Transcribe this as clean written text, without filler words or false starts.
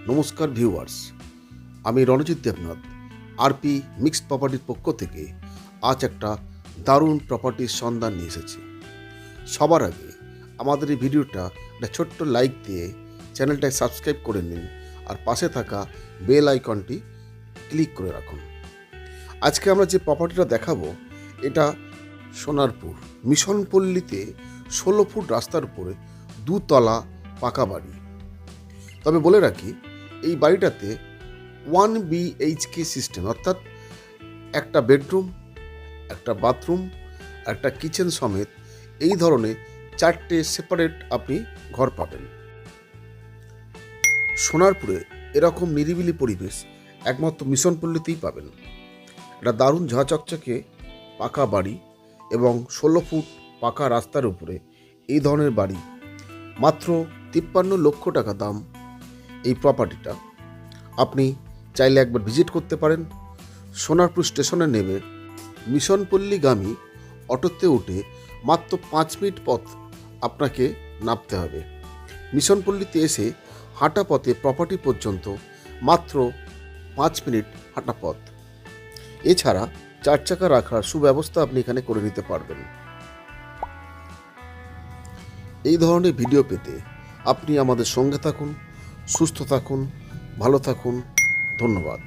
নমস্কার ভিউয়ার্স, আমি Ranjit Debnath RP mixed প্রপার্টির পক্ষ থেকে আজ একটা দারুণ প্রপার্টির সন্ধান নিয়ে এসেছি। সবার আগে আমাদের এই ভিডিওটা একটা ছোট্ট লাইক দিয়ে চ্যানেলটাকে সাবস্ক্রাইব করে নিন আর পাশে থাকা বেল আইকনটি ক্লিক করে রাখুন। আজকে আমরা যে প্রপার্টিটা দেখাবো এটা সোনারপুর মিশনপল্লীতে 16 ফুট রাস্তার উপরে 2 তলা পাকা বাড়ি। তবে বলে রাখি, এই বাড়িটাতে 1 BHK সিস্টেম, অর্থাৎ একটা বেডরুম, একটা বাথরুম, একটা কিচেন সমেত এই ধরনের 4টে সেপারেট আপনি ঘর পাবেন। সোনারপুরে এরকম নিরিবিলি পরিবেশ একমাত্র মিশনপল্লীতেই পাবেন। একটা দারুণ ঝাঁচকচকে পাকা বাড়ি এবং 16 ফুট পাকা রাস্তার উপরে এই ধরনের বাড়ি, মাত্র 53 লক্ষ টাকা দাম এই প্রপার্টিটা। আপনি চাইলে একবার ভিজিট করতে পারেন। সোনারপুর স্টেশনে নেমে মিশনপল্লীগামী অটোতে উঠে মাত্র 5 মিনিট পথ আপনাকে নামতে হবে। মিশনপল্লীতে এসে হাঁটা পথে প্রপার্টি পর্যন্ত মাত্র 5 মিনিট হাঁটা পথ। এছাড়া 4 চাকা রাখার সুব্যবস্থা আপনি এখানে করে নিতে পারবেন। এই ধরনের ভিডিও পেতে আপনি আমাদের সঙ্গে থাকুন, সুস্থ থাকুন, ভালো থাকুন। ধন্যবাদ।